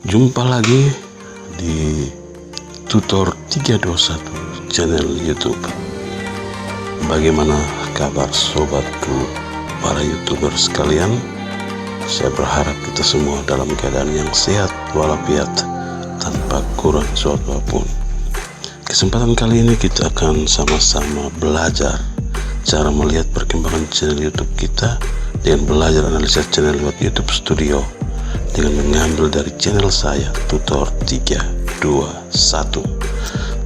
Jumpa lagi di Tutor 321 channel YouTube. Bagaimana kabar sobatku, para YouTuber sekalian? Saya berharap kita semua dalam keadaan yang sehat walafiat tanpa kurang suatu apapun. Kesempatan kali ini kita akan sama-sama belajar cara melihat perkembangan channel YouTube kita dengan belajar analisa channel lewat YouTube Studio dengan mengambil dari channel saya Tutor 321.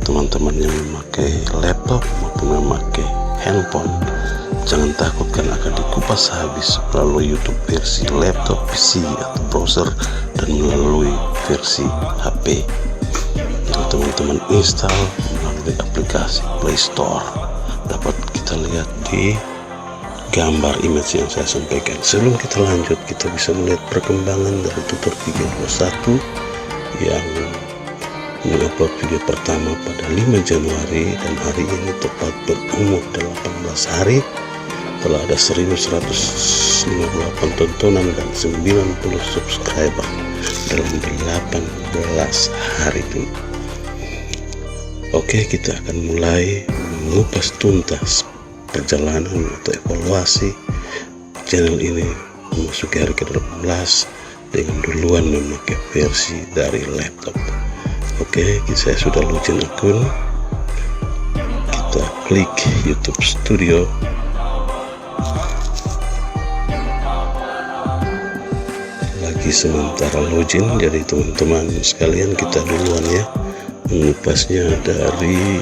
Teman-teman yang memakai laptop maupun memakai handphone, jangan takut karena akan dikupas habis melalui YouTube versi laptop, PC atau browser dan melalui versi HP. Jadi teman-teman install melalui aplikasi Play Store. Dapat kita lihat di gambar image yang saya sampaikan. Sebelum kita lanjut, kita bisa melihat perkembangan dari Tutor 321 yang mengupload video pertama pada 5 Januari dan hari ini tepat berumur 18 hari. Telah ada 1158 tontonan dan 90 subscriber dalam 18 hari itu. Oke, kita akan mulai mengupas tuntas perjalanan atau evaluasi channel ini memasuki hari ke-18 dengan duluan memakai versi dari laptop. Oke, saya sudah login akun. Kita klik YouTube Studio. Lagi sementara login, jadi teman-teman sekalian kita duluan ya mengupasnya dari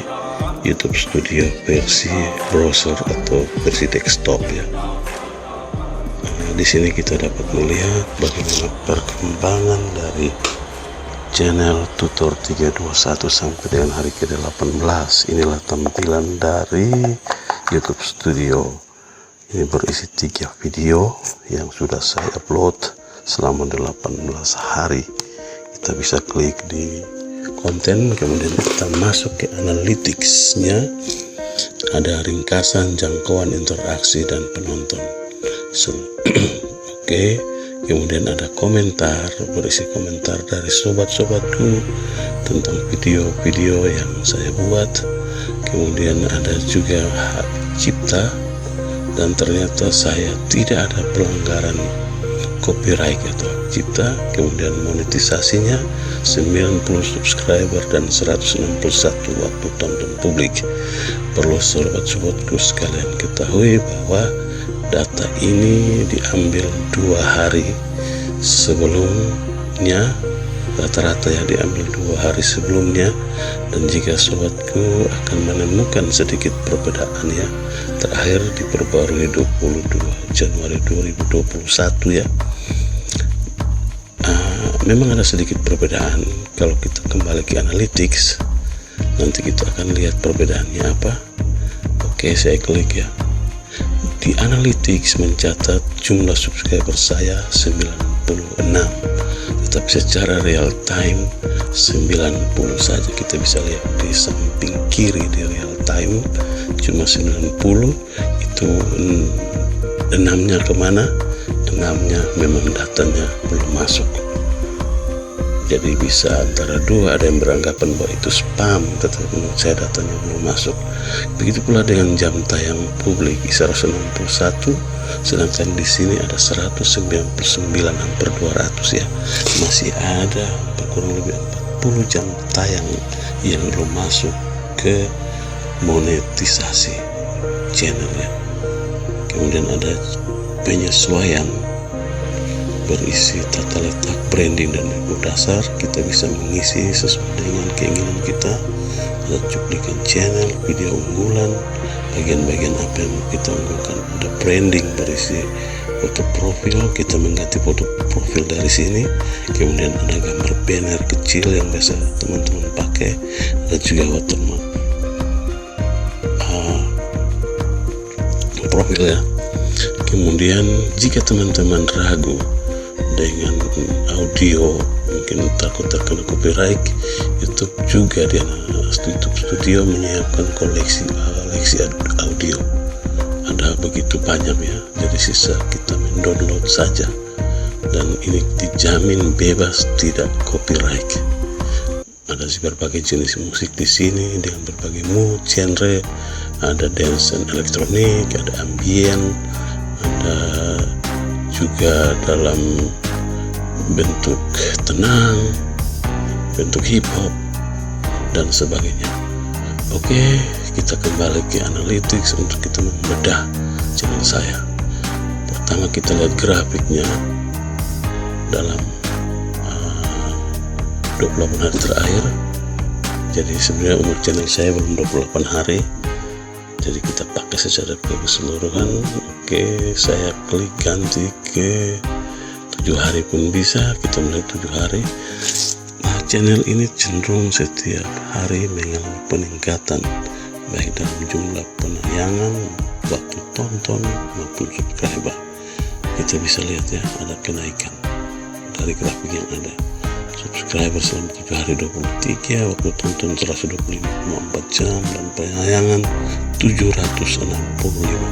YouTube Studio versi browser atau versi desktop ya. Di sini kita dapat melihat bagaimana perkembangan dari channel Tutor 321 sampai dengan hari ke-18. Inilah tampilan dari YouTube Studio. Ini berisi 3 video yang sudah saya upload selama 18 hari. Kita bisa klik di konten, kemudian kita masuk ke analytics-nya. Ada ringkasan, jangkauan, interaksi, dan penonton. Oke, kemudian ada komentar, berisi komentar dari sobat-sobatku tentang video-video yang saya buat. Kemudian ada juga hak cipta, dan ternyata saya tidak ada pelanggaran copyright atau hak cipta. Kemudian monetisasinya 90 subscriber dan 161 waktu tonton publik. Perlu sobat-sobatku sekalian ketahui bahwa data ini diambil 2 hari sebelumnya, rata-rata ya diambil 2 hari sebelumnya. Dan jika sobatku akan menemukan sedikit perbedaan ya, terakhir diperbarui 22 Januari 2021 ya. Memang ada sedikit perbedaan. Kalau kita kembali ke analytics, nanti kita akan lihat perbedaannya apa. Oke, saya klik ya. Di analytics mencatat jumlah subscriber saya 96, tetapi secara real time 90 saja. Kita bisa lihat di samping kiri di real time cuma 90. Itu 6-nya kemana? 6-nya memang datanya belum masuk. Jadi bisa antara 2, ada yang beranggapan bahwa itu spam, tetapi menurut saya datanya belum masuk. Begitu pula dengan jam tayang publik 161, sedangkan di sini ada 199 hampir 200 ya. Masih ada kurang lebih 40 jam tayang yang belum masuk ke monetisasi channel ya. Kemudian ada penyesuaian berisi tata letak, branding, dan info dasar. Kita bisa mengisi sesuai dengan keinginan kita. Ada cuplikan channel, video unggulan, bagian-bagian apa yang kita unggulkan. Ada branding berisi foto profil, kita mengganti foto profil dari sini. Kemudian ada gambar banner kecil yang biasa teman-teman pakai. Ada juga watermark profil ya. Kemudian jika teman-teman ragu dengan audio, mungkin takut terkena copyright, YouTube juga di YouTube Studio menyiapkan koleksi audio. Ada begitu banyak ya, jadi sisa kita mendownload saja dan ini dijamin bebas, tidak copyright. Ada berbagai jenis musik di sini dengan berbagai mood, genre. Ada dance and elektronik, ada ambient, ada juga dalam bentuk tenang, bentuk hip hop dan sebagainya. Oke, kita kembali ke analytics untuk kita membedah channel saya. Pertama kita lihat grafiknya dalam 28 hari terakhir. Jadi sebenarnya umur channel saya belum 28 hari, jadi kita pakai secara keseluruhan. Oke, saya klik ganti ke 7 hari pun bisa, kita mulai 7 hari. Nah, channel ini cenderung setiap hari mengalami peningkatan, baik dalam jumlah penayangan, waktu tonton maupun subscriber. Kita bisa lihat ya, ada kenaikan dari grafik yang ada. Subscriber selama 7 hari 23, waktu tonton 125,4 jam, dan penayangan 765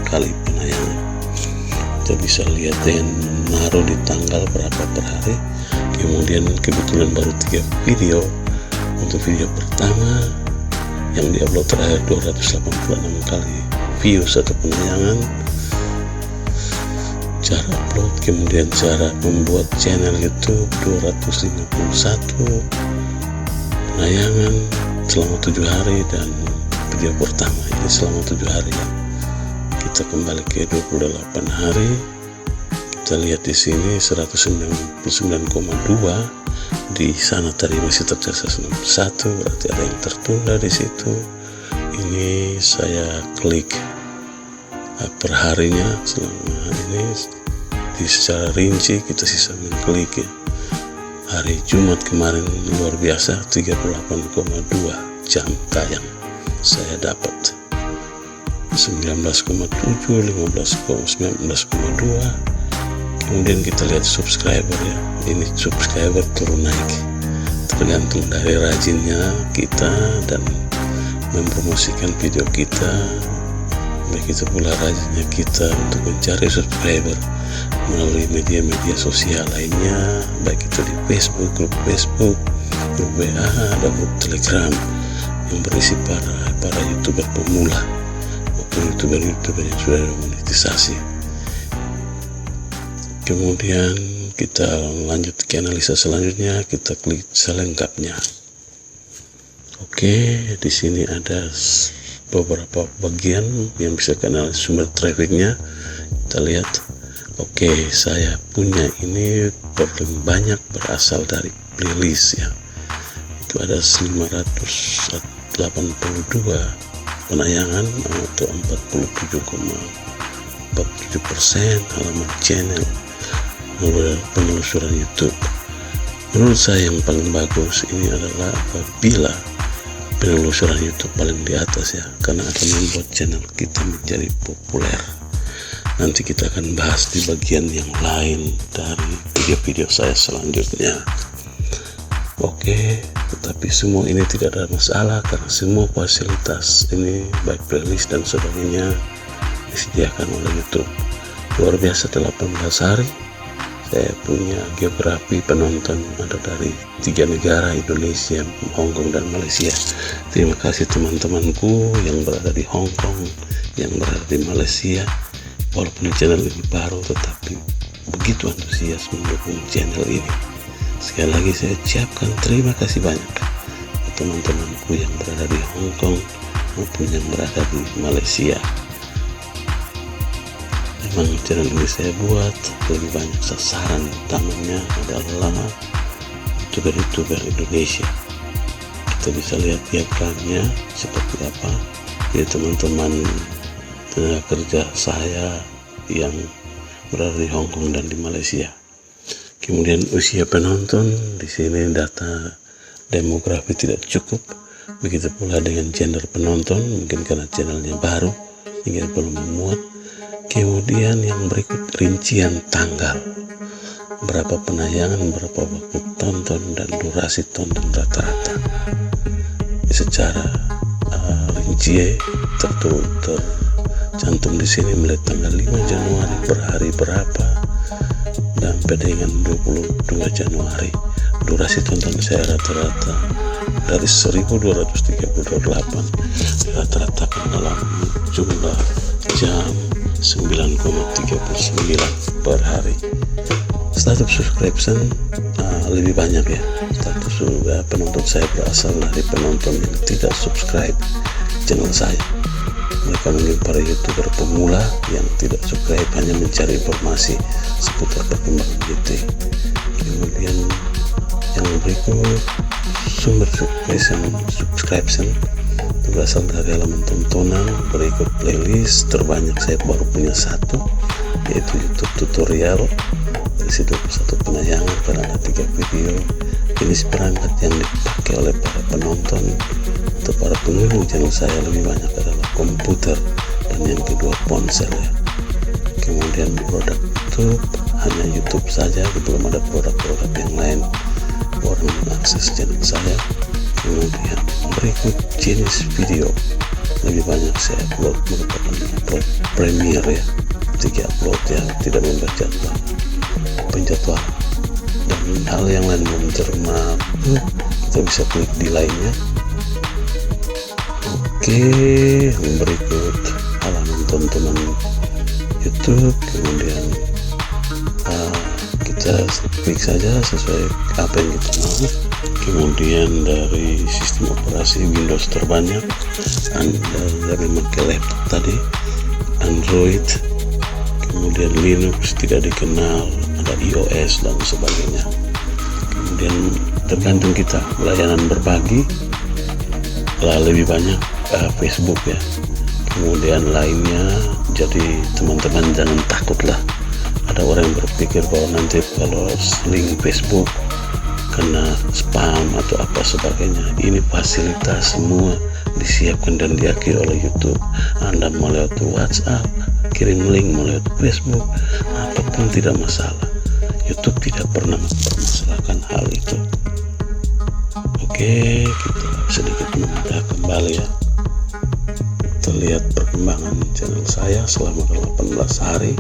kali penayangan. Kita bisa lihat dengan menaruh di tanggal berapa per hari. Kemudian kebetulan baru 3 video. Untuk video pertama yang diupload terakhir 286 kali views atau penayangan. Cara upload, kemudian cara membuat channel YouTube 251 penayangan selama 7 hari, dan video pertama ini selama 7 hari ya. Kita kembali ke 28 hari. Kita lihat di sini 199,2, di sana tadi masih tercatat 61, berarti ada yang tertunda di situ. Ini saya klik per harinya selama ini di secara rinci, kita sisa mengklik ya. Hari Jumat kemarin luar biasa, 38,2 jam tayang saya dapat, 19,7, 19,2. Kemudian kita lihat subscriber ya, ini subscriber turun naik tergantung dari rajinnya kita dan mempromosikan video kita. Begitu pula rajinnya kita untuk mencari subscriber melalui media-media sosial lainnya, baik itu di Facebook, grup WA, ada grup Telegram yang berisi para YouTuber pemula maupun YouTuber yang sudah monetisasi. Kemudian kita lanjut ke analisa selanjutnya, kita klik selengkapnya. Oke, di sini ada beberapa bagian yang bisa kenal sumber trafficnya. Kita lihat. Oke, saya punya ini paling banyak berasal dari playlist ya. Itu ada 582 penayangan atau 47,47% halaman channel penelusuran YouTube. Menurut saya yang paling bagus ini adalah apabila penelusuran YouTube paling di atas ya, karena akan membuat channel kita menjadi populer. Nanti kita akan bahas di bagian yang lain dari video-video saya selanjutnya. Oke, tetapi semua ini tidak ada masalah karena semua fasilitas ini baik playlist dan sebagainya disediakan oleh YouTube. Luar biasa, 18 hari saya punya geografi penonton ada dari 3 negara, Indonesia, Hong Kong, dan Malaysia. Terima kasih teman-temanku yang berada di Hong Kong, yang berada di Malaysia. Walaupun channel ini baru, tetapi begitu antusias mendukung channel ini. Sekali lagi saya ucapkan terima kasih banyak ke teman-temanku yang berada di Hong Kong maupun yang berada di Malaysia. Memang channel ini saya buat lebih banyak sasaran utamanya adalah YouTuber Indonesia. Kita bisa lihat diagramnya seperti apa. Jadi teman-teman tenaga kerja saya yang berada di Hong Kong dan di Malaysia. Kemudian usia penonton, di sini data demografi tidak cukup. Begitu pula dengan gender penonton, mungkin karena channelnya baru hingga belum memuat. Kemudian yang berikut rincian tanggal, berapa penayangan, berapa waktu tonton, dan durasi tonton rata-rata. Secara rinci tercantum di sini mulai tanggal 5 Januari per hari berapa, sampai dengan 22 Januari. Durasi tonton saya rata-rata dari 1238 dirata-ratakan dalam jumlah jam 9,39 per hari. Status subscription lebih banyak ya. Status penonton saya berasal dari penonton yang tidak subscribe channel saya. Mereka mungkin para youtuber pemula yang tidak subscribe, hanya mencari informasi seputar perkembangan GT. Kemudian yang berikut, sumber subscription berasal dari halaman tontonan. Berikut playlist terbanyak saya baru punya satu, yaitu YouTube tutorial. Di situ satu penayangan karena ada 3 video. Jenis perangkat yang dipakai oleh para penonton atau para pengunjung channel saya lebih banyak adalah komputer dan yang kedua ponsel ya. Kemudian produk YouTube, hanya YouTube saja, belum ada produk-produk yang lain orang mengakses channel saya. Kemudian berikut jenis video, lebih banyak saya upload merupakan upload Premiere ya, 3 upload ya, tidak membaca penjadwalan. Dan hal yang lain belum termasuk, kita bisa klik di lainnya. Oke, berikut halaman tontonan YouTube. Kemudian kita klik saja sesuai apa yang kita mau. Kemudian dari sistem operasi Windows terbanyak, Anda yang memakai laptop tadi Android, kemudian Linux tidak dikenal, ada iOS dan sebagainya. Kemudian tergantung kita, layanan berbagi lebih banyak Facebook ya. Kemudian lainnya, jadi teman-teman jangan takutlah. Ada orang yang berpikir bahwa nanti kalau link Facebook kena spam atau apa sebagainya. Ini fasilitas semua disiapkan dan diakhiri oleh YouTube. Anda mau lewat WhatsApp, kirim link, mau lewat Facebook, apapun tidak masalah. YouTube tidak pernah mempermasalahkan hal itu. Oke, kita sedikit menunda kembali ya. Terlihat perkembangan channel saya selama 18 hari.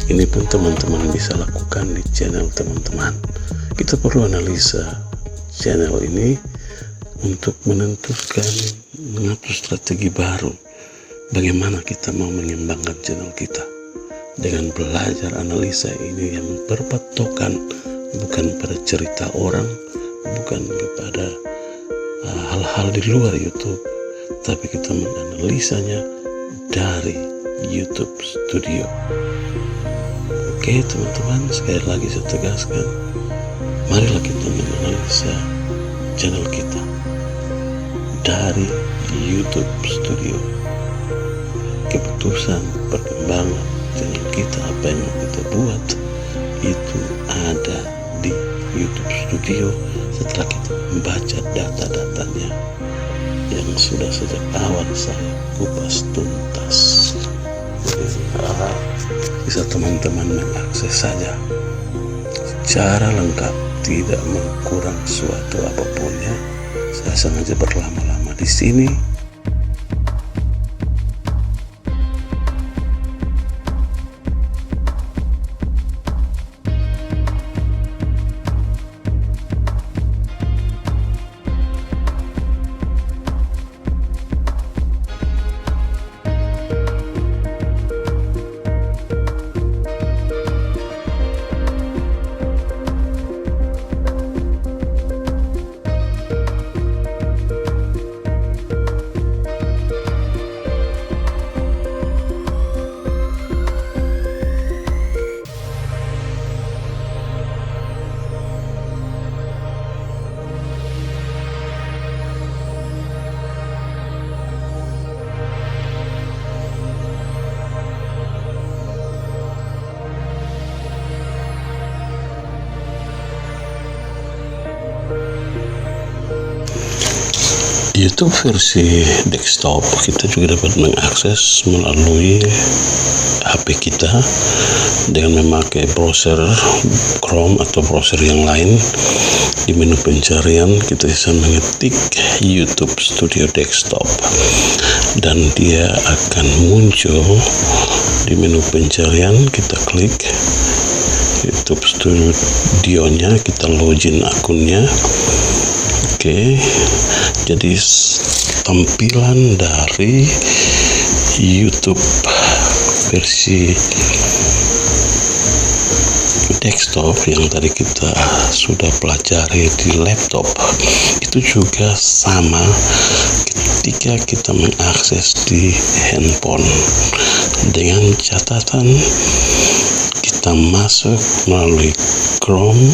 Ini pun teman-teman bisa lakukan di channel teman-teman. Kita perlu analisa channel ini untuk menentukan mengatur strategi baru. Bagaimana kita mau mengembangkan channel kita. Dengan belajar analisa ini yang berpatokan bukan pada cerita orang, bukan kepada hal-hal di luar YouTube, tapi kita menganalisanya dari YouTube Studio. Oke teman-teman, sekali lagi saya tegaskan, marilah kita menganalisa channel kita dari YouTube Studio. Keputusan perkembangan channel kita, apa yang mau kita buat, itu ada di YouTube Studio setelah kita membaca data-datanya yang sudah sejak awal saya kupas tuntas. Bisa teman-teman mengakses saja secara lengkap, tidak mengkurang suatu apapun ya. Saya sengaja berlama-lama di sini. YouTube versi desktop kita juga dapat mengakses melalui HP kita dengan memakai browser Chrome atau browser yang lain. Di menu pencarian kita bisa mengetik YouTube Studio Desktop dan dia akan muncul di menu pencarian. Kita klik YouTube Studionya, kita login akunnya. Oke, jadi tampilan dari YouTube versi desktop yang tadi kita sudah pelajari di laptop itu juga sama ketika kita mengakses di handphone, dengan catatan kita masuk melalui Chrome,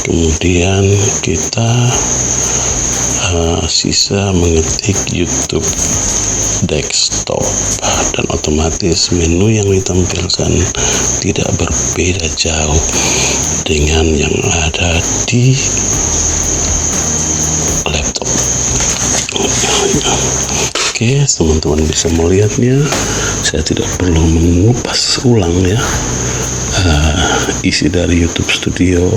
kemudian kita sisa mengetik YouTube desktop, dan otomatis menu yang ditampilkan tidak berbeda jauh dengan yang ada di laptop. Oke, teman-teman bisa melihatnya. Saya tidak perlu mengupas ulang ya isi dari YouTube Studio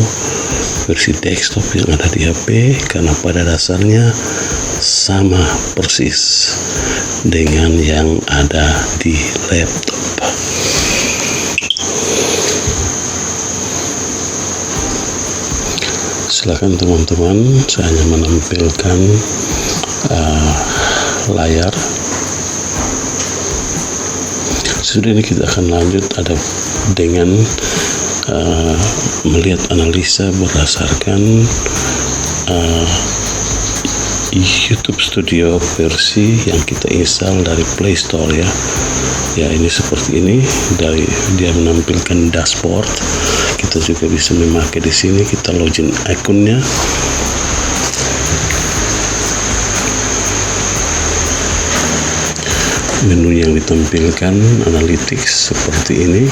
versi desktop yang ada di HP, karena pada dasarnya sama persis dengan yang ada di laptop. Silakan teman-teman, saya hanya menampilkan layar. Sudah, ini kita akan lanjut dengan melihat analisa berdasarkan YouTube Studio versi yang kita install dari Play Store ya. Ya, ini seperti ini, dari dia menampilkan dashboard. Kita juga bisa memakai di sini. Kita login akunnya. Menu yang ditampilkan analytics seperti ini,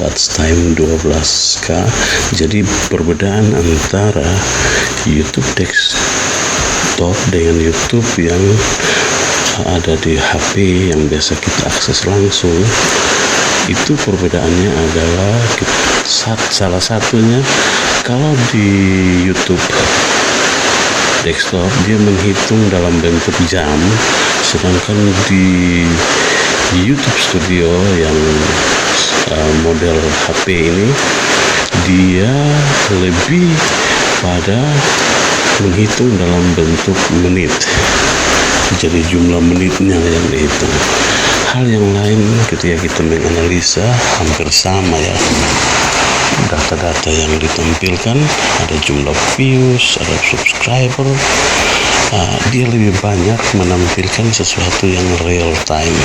watch time 12K. Jadi perbedaan antara YouTube desktop dengan YouTube yang ada di HP yang biasa kita akses langsung, itu perbedaannya adalah salah satunya, kalau di YouTube desktop dia menghitung dalam bentuk jam, sedangkan di YouTube Studio yang model HP ini dia lebih pada menghitung dalam bentuk menit, jadi jumlah menitnya yang dihitung. Hal yang lain ketika kita menganalisa hampir sama ya. Data-data yang ditampilkan, ada jumlah views, ada subscriber, dia lebih banyak menampilkan sesuatu yang real time.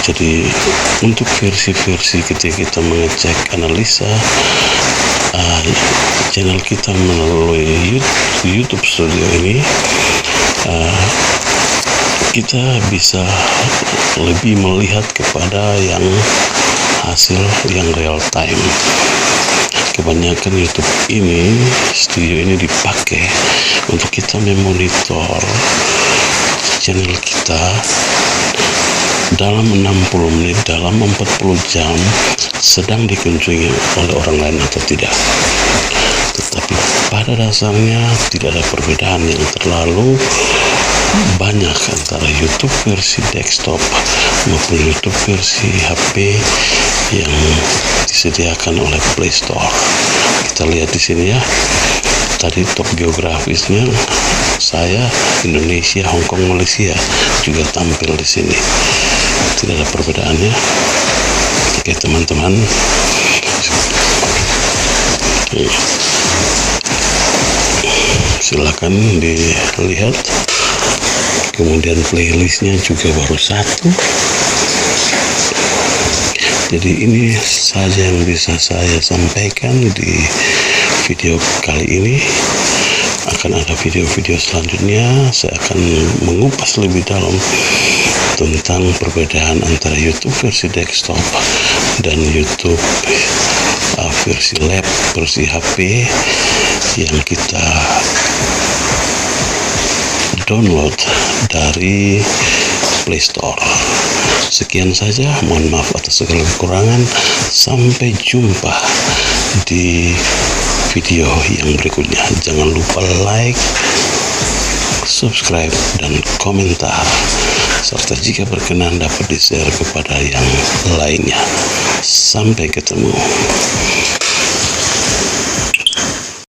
Jadi untuk versi-versi ketika kita mengecek analisa channel kita melalui YouTube Studio ini, kita bisa lebih melihat kepada yang hasil yang real time. Kebanyakan YouTube Studio ini dipakai untuk kita memonitor channel kita dalam 60 menit, dalam 40 jam sedang dikunjungi oleh orang lain atau tidak. Tetapi pada dasarnya tidak ada perbedaan yang terlalu banyak antara YouTube versi desktop maupun YouTube versi HP yang disediakan oleh Play Store. Kita lihat di sini ya. Tadi top geografisnya saya Indonesia, Hong Kong, Malaysia juga tampil di sini. Tidak ada perbedaannya. Oke teman-teman. Silakan dilihat. Kemudian playlistnya juga baru satu. Jadi ini saja yang bisa saya sampaikan di video kali ini. Akan ada video-video selanjutnya, saya akan mengupas lebih dalam tentang perbedaan antara YouTube versi desktop dan YouTube versi lab, versi HP yang kita download dari Play Store. Sekian saja, mohon maaf atas segala kekurangan. Sampai jumpa di video yang berikutnya. Jangan lupa like, subscribe, dan komentar, serta jika berkenan dapat di-share kepada yang lainnya. Sampai ketemu.